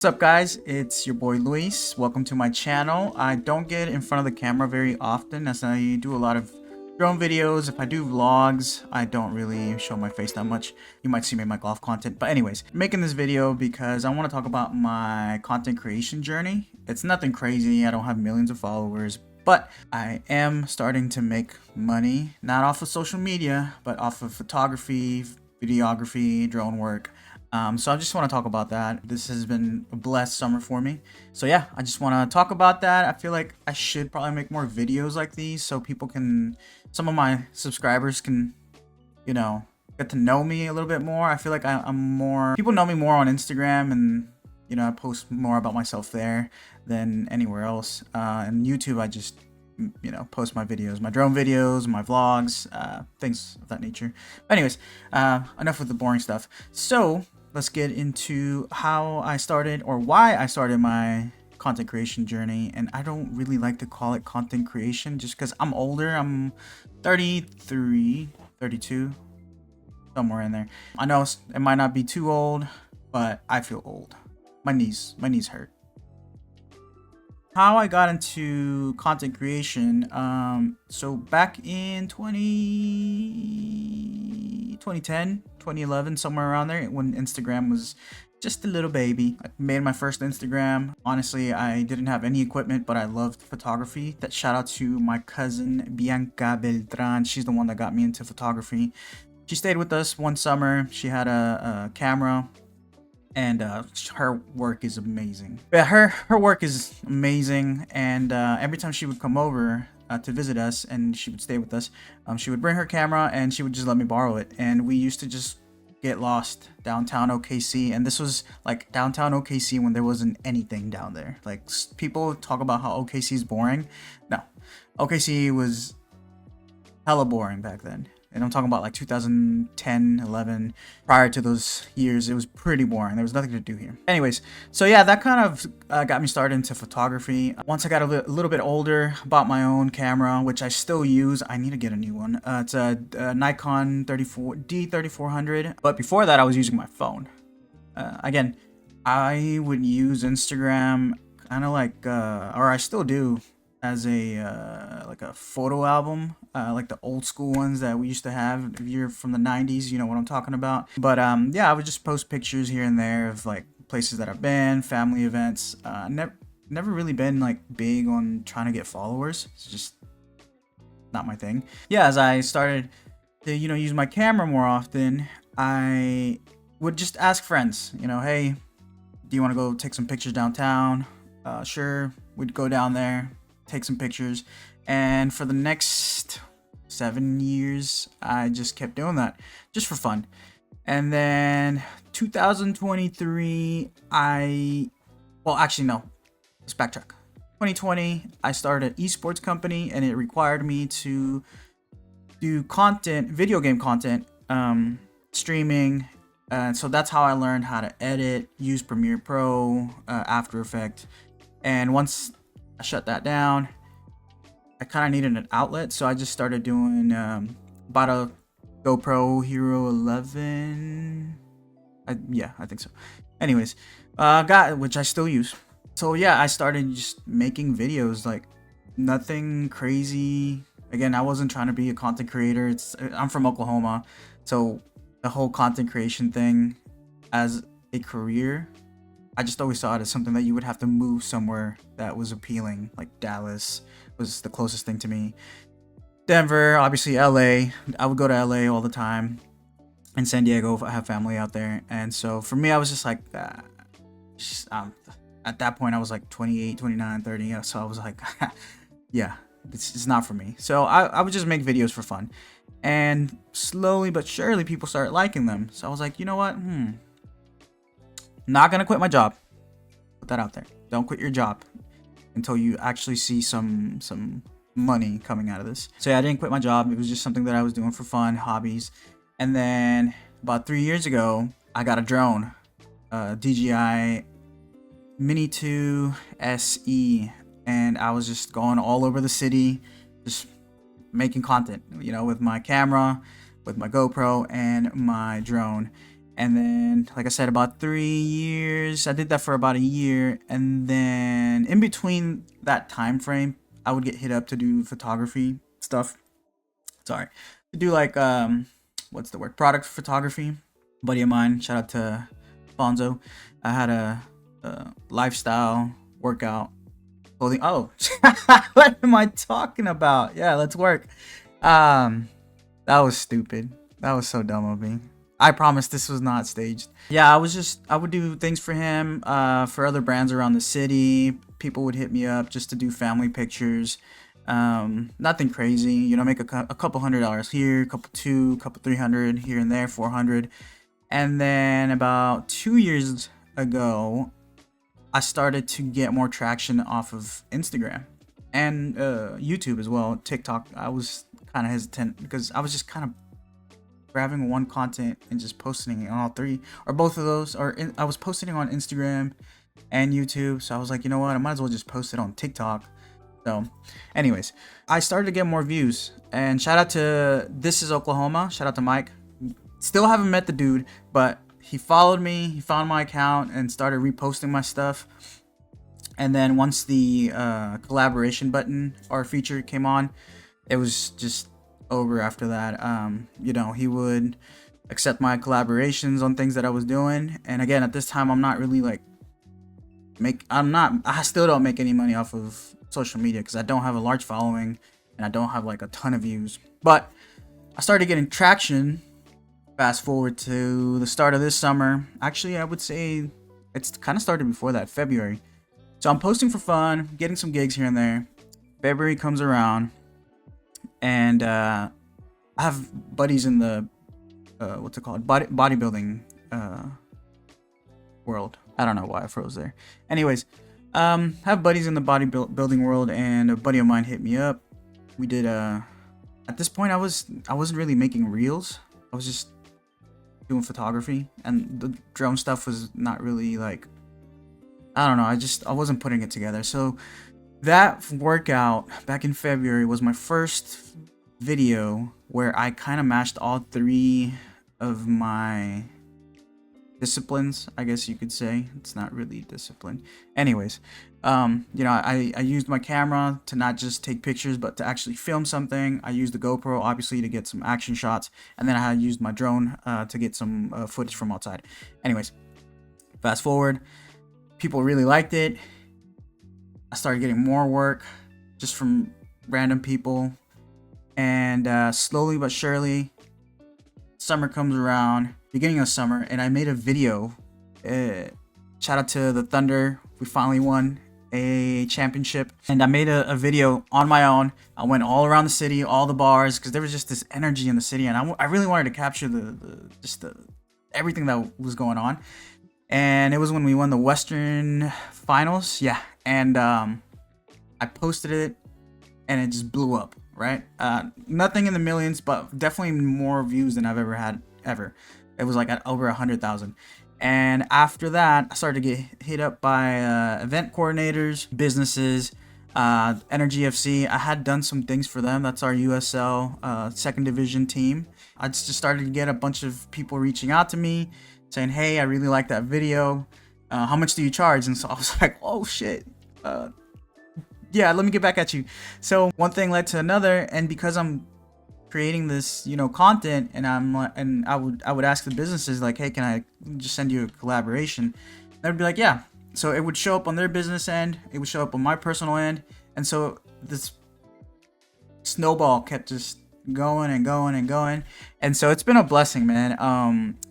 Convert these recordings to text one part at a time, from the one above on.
What's up guys, it's your boy Luis. Welcome to my channel. I don't get in front of the camera very often as I do a lot of drone videos. If I do vlogs, I don't really show my face that much. You might see me in my golf content. But anyways, I'm making this video because I want to talk about my content creation journey. It's nothing crazy. I don't have millions of followers, but I am starting to make money, not off of social media, but off of photography, videography, drone work. So I just want to talk about that. This has been a blessed summer for me. So yeah, I just want to talk about that. I feel like I should probably make more videos like these so people can, some of my subscribers can, get to know me a little bit more. I feel like I'm more, people know me more on Instagram, and I post more about myself there than anywhere else. And YouTube, I just post my videos, my drone videos, my vlogs, things of that nature. But anyways, enough with the boring stuff. So let's get into how I started, or why I started my content creation journey. And I don't really like to call it content creation just because I'm older. I'm 33, 32, somewhere in there. I know it might not be too old, but I feel old. My knees hurt. How I got into content creation, so back in 2010, 2011, somewhere around there, when Instagram was just a little baby. I made my first Instagram. Honestly, I didn't have any equipment, but I loved photography. That shout out to my cousin Bianca Beltran. She's the one that got me into photography. She stayed with us one summer. She had a camera, and her work is amazing. Yeah, her work is amazing. And every time she would come over to visit us and she would stay with us, she would bring her camera and she would just let me borrow it. And we used to just get lost downtown OKC. And this was like downtown OKC when there wasn't anything down there. Like, people talk about how OKC is boring. No, OKC was hella boring back then. And I'm talking about like 2010, 11. Prior to those years, it was pretty boring. There was nothing to do here. Anyways, so yeah, that kind of got me started into photography. Once I got a little bit older, bought my own camera, which I still use. I need to get a new one. It's a Nikon D3400. But before that, I was using my phone. Again, I would use Instagram kind of like, or I still do, as a like a photo album, like the old school ones that we used to have. If you're from the 90s, you know what I'm talking about. But yeah, I would just post pictures here and there of like places that I've been, family events. Never really been like big on trying to get followers. It's just not my thing. Yeah, as I started to use my camera more often, I would just ask friends, hey, do you want to go take some pictures downtown? Sure. We'd go down there, take some pictures, and for the next 7 years I just kept doing that just for fun. And then 2023, actually no, let's backtrack. 2020, I started an esports company, and it required me to do content, video game content, streaming, and so that's how I learned how to edit, use Premiere Pro, After Effects. And once I shut that down, I kind of needed an outlet, so I just started doing, bought a GoPro Hero 11. Yeah, I think so. Anyways, which I still use. So yeah, I started just making videos, like nothing crazy. Again, I wasn't trying to be a content creator. I'm from Oklahoma, so the whole content creation thing as a career, I just always saw it as something that you would have to move somewhere that was appealing. Like Dallas was the closest thing to me. Denver, obviously LA. I would go to LA all the time. And San Diego, I have family out there. And so for me, I was just like, at that point, I was like 28, 29, 30. So I was like, yeah, it's not for me. So I would just make videos for fun. And slowly but surely, people started liking them. So I was like, you know what? Not gonna quit my job. Put that out there. Don't quit your job until you actually see some money coming out of this. So yeah, I didn't quit my job. It was just something that I was doing for fun, hobbies. And then about 3 years ago, I got a drone, DJI Mini 2 SE, and I was just going all over the city, just making content, with my camera, with my GoPro and my drone. And then, like I said, about 3 years, I did that for about a year. And then in between that time frame, I would get hit up to do photography stuff. Sorry, to do like what's the word? Product photography. Buddy of mine, shout out to Bonzo. I had a lifestyle workout clothing. Oh, what am I talking about? Yeah, let's work. That was stupid. That was so dumb of me. I promise this was not staged. Yeah, I would do things for him, for other brands around the city. People would hit me up just to do family pictures. Nothing crazy, you know, make a couple $100 here, couple 300 here and there, 400. And then about 2 years ago, I started to get more traction off of Instagram and YouTube as well. TikTok, I was kind of hesitant because I was just kind of grabbing one content and just posting it on all three or both of those. I was posting it on Instagram and YouTube, so I was like, you know what, I might as well just post it on TikTok. So anyways, I started to get more views, and shout out to This Is Oklahoma, shout out to Mike. Still haven't met the dude, but he followed me, he found my account and started reposting my stuff. And then once the collaboration button or feature came on, it was just over after that. You know, he would accept my collaborations on things that I was doing. And again, at this time, I'm not really like I still don't make any money off of social media because I don't have a large following and I don't have like a ton of views. But I started getting traction. Fast forward to the start of this summer. Actually, I would say it's kind of started before that, February. So I'm posting for fun, getting some gigs here and there. February comes around, and I have buddies in the what's it called, bodybuilding world. I don't know why I froze there. Anyways, have buddies in the bodybuilding world, and a buddy of mine hit me up. We did at this point I wasn't really making reels. I was just doing photography, and the drone stuff was not really like, I don't know, I wasn't putting it together. So that workout back in February was my first video where I kind of matched all three of my disciplines, I guess you could say. It's not really discipline. Anyways, you know, I used my camera to not just take pictures, but to actually film something. I used the GoPro, obviously, to get some action shots. And then I had used my drone to get some footage from outside. Anyways, fast forward. People really liked it. I started getting more work just from random people. And slowly but surely, summer comes around, beginning of summer, and I made a video. Shout out to the Thunder. We finally won a championship, and I made a video on my own. I went all around the city, all the bars, because there was just this energy in the city, and I really wanted to capture the everything that was going on. And it was when we won the Western Finals, yeah. And I posted it, and it just blew up. Right? Nothing in the millions, but definitely more views than I've ever had ever. It was like at over 100,000. And after that, I started to get hit up by event coordinators, businesses, Energy FC. I had done some things for them. That's our USL second division team. I just started to get a bunch of people reaching out to me saying, hey, I really like that video. How much do you charge? And so I was like, oh shit. Yeah, let me get back at you. So one thing led to another, and because I'm creating this, you know, content, and I would ask the businesses like, hey, can I just send you a collaboration? They'd be like, yeah. So it would show up on their business end, it would show up on my personal end, and so this snowball kept just going and going and going. And so it's been a blessing, man.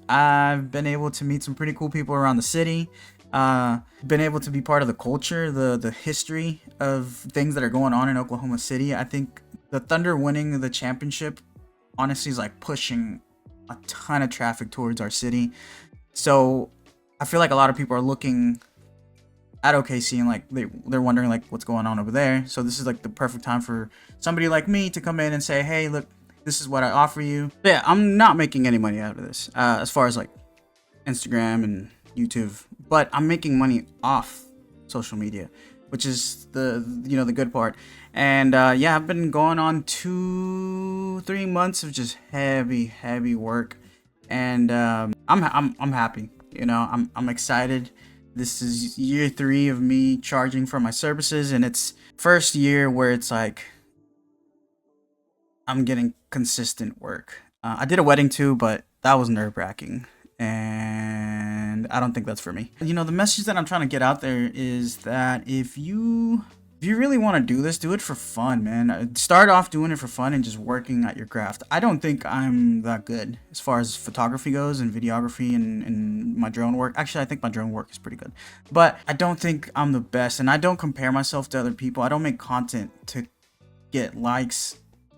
I've been able to meet some pretty cool people around the city. Been able to be part of the culture, the history of things that are going on in Oklahoma City. I think the Thunder winning the championship honestly is like pushing a ton of traffic towards our city. So I feel like a lot of people are looking at OKC and like they're wondering like what's going on over there. So this is like the perfect time for somebody like me to come in and say, hey, look, this is what I offer you. But yeah, I'm not making any money out of this as far as like Instagram and YouTube, but I'm making money off social media, which is the good part. And yeah, I've been going on 2-3 months of just heavy work, and I'm happy. You know, I'm excited. This is year 3 of me charging for my services, and it's first year where it's like I'm getting consistent work. I did a wedding too, but that was nerve-wracking, and I don't think that's for me. You know, the message that I'm trying to get out there is that if you really want to do this, do it for fun, man. Start off doing it for fun and just working at your craft. I don't think I'm that good as far as photography goes and videography and my drone work. Actually, I think my drone work is pretty good, but I don't think I'm the best, and I don't compare myself to other people. I don't make content to get likes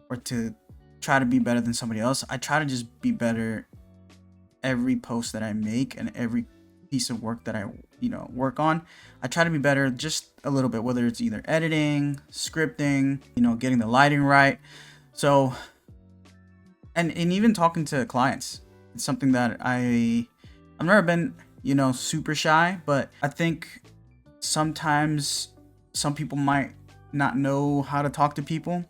or to try to be better than somebody else. I try to just be better every post that I make and every piece of work that I, you know, work on. I try to be better just a little bit, whether it's either editing, scripting, you know, getting the lighting right. So, and even talking to clients, it's something that I've never been, you know, super shy, but I think sometimes some people might not know how to talk to people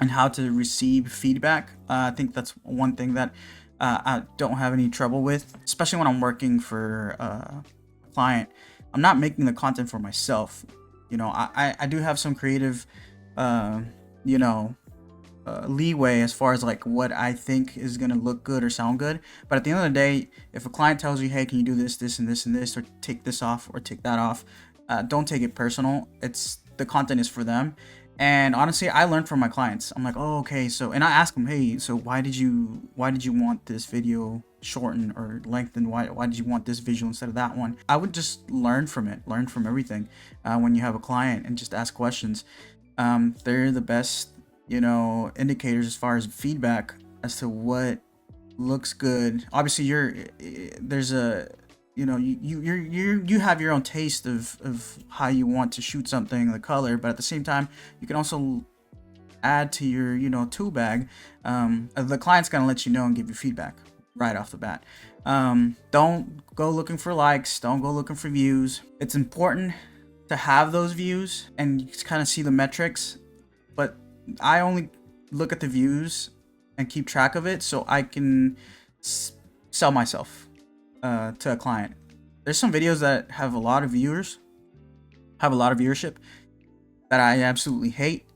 and how to receive feedback. I think that's one thing that I don't have any trouble with, especially when I'm working for a client. I'm not making the content for myself. You know, I do have some creative, you know, leeway as far as like what I think is gonna look good or sound good. But at the end of the day, if a client tells you, hey, can you do this, this, and this, and this, or take this off or take that off, don't take it personal. It's the content is for them. And honestly, I learned from my clients. I'm like, oh, okay. So, and I ask them, hey, so why did you want this video shortened or lengthened? Why did you want this visual instead of that one? I would just learn from it, learn from everything. When you have a client and just ask questions, they're the best, you know, indicators as far as feedback as to what looks good. Obviously, there's a, you know, you have your own taste of how you want to shoot something, the color, but at the same time, you can also add to your, you know, tool bag. The client's gonna let you know and give you feedback right off the bat. Don't go looking for likes, don't go looking for views. It's important to have those views and you kind of see the metrics, but I only look at the views and keep track of it so I can sell myself to a client. There's some videos that have a lot of viewers, have a lot of viewership, that I absolutely hate.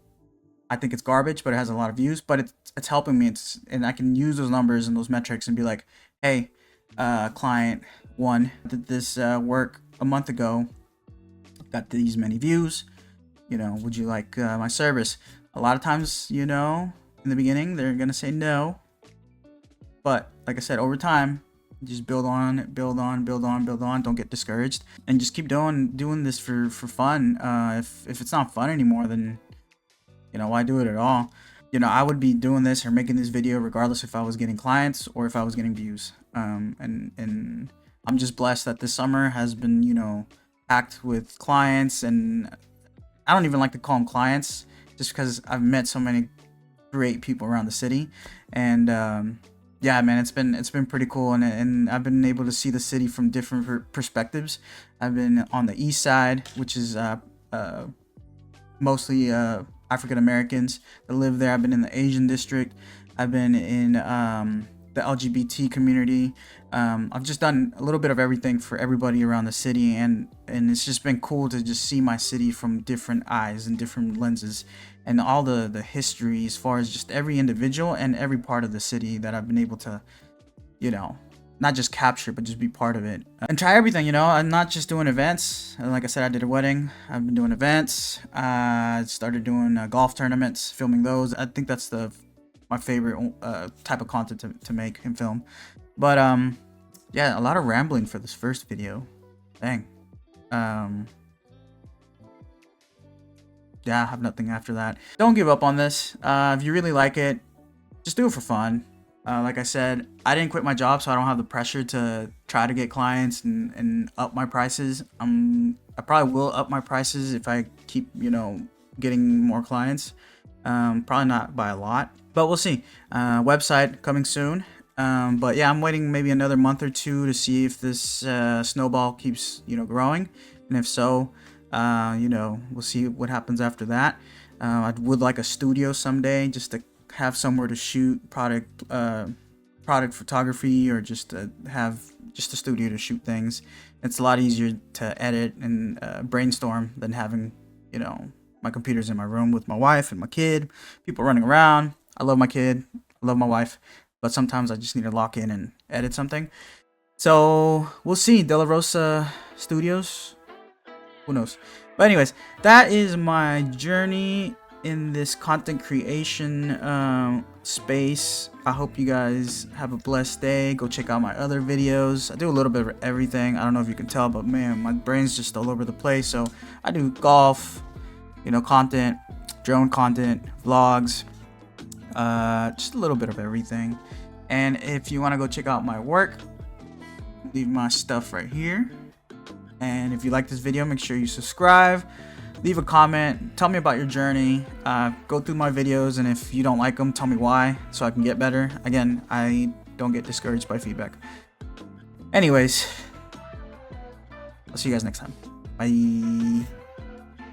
I think it's garbage, but it has a lot of views. But it's helping me, and I can use those numbers and those metrics and be like, hey, client 1 did this work a month ago, got these many views. You know, would you like my service? A lot of times, you know, in the beginning, they're gonna say no. But like I said, over time, just build on, build on, build on, build on. Don't get discouraged, and just keep doing this for fun. If it's not fun anymore, then, you know, why do it at all? You know, I would be doing this or making this video regardless if I was getting clients or if I was getting views. And I'm just blessed that this summer has been, you know, packed with clients, and I don't even like to call them clients just because I've met so many great people around the city. And yeah, man, it's been pretty cool, and I've been able to see the city from different perspectives. I've been on the east side, which is mostly African Americans that live there. I've been in the Asian district. I've been in the LGBT community. I've just done a little bit of everything for everybody around the city, and it's just been cool to just see my city from different eyes and different lenses, and all the history as far as just every individual and every part of the city that I've been able to, you know, not just capture, but just be part of it and try everything. You know, I'm not just doing events. Like I said, I did a wedding. I've been doing events. I started doing golf tournaments, filming those. I think that's my favorite type of content to make and film. But yeah, a lot of rambling for this first video. Dang. Yeah, I have nothing after that. Don't give up on this. If you really like it, just do it for fun. Like I said, I didn't quit my job, so I don't have the pressure to try to get clients and up my prices. I probably will up my prices if I keep, you know, getting more clients. Probably not by a lot, but we'll see. Website coming soon. But yeah, I'm waiting maybe another month or two to see if this snowball keeps, you know, growing, and if so, you know, we'll see what happens after that. I would like a studio someday just to have somewhere to shoot product product photography or just to have just a studio to shoot things. It's a lot easier to edit and brainstorm than having, you know, my computer's in my room with my wife and my kid, people running around. I love my kid, I love my wife, but sometimes I just need to lock in and edit something. So we'll see. De La Rosa Studios, who knows? But anyways, that is my journey in this content creation space. I hope you guys have a blessed day. Go check out my other videos. I do a little bit of everything. I don't know if you can tell, but man, my brain's just all over the place. So I do golf, you know, content, drone content, vlogs, just a little bit of everything. And if you want to go check out my work, leave my stuff right here. And if you like this video, make sure you subscribe, leave a comment, tell me about your journey, go through my videos, and if you don't like them, tell me why so I can get better. Again, I don't get discouraged by feedback. Anyways, I'll see you guys next time. Bye.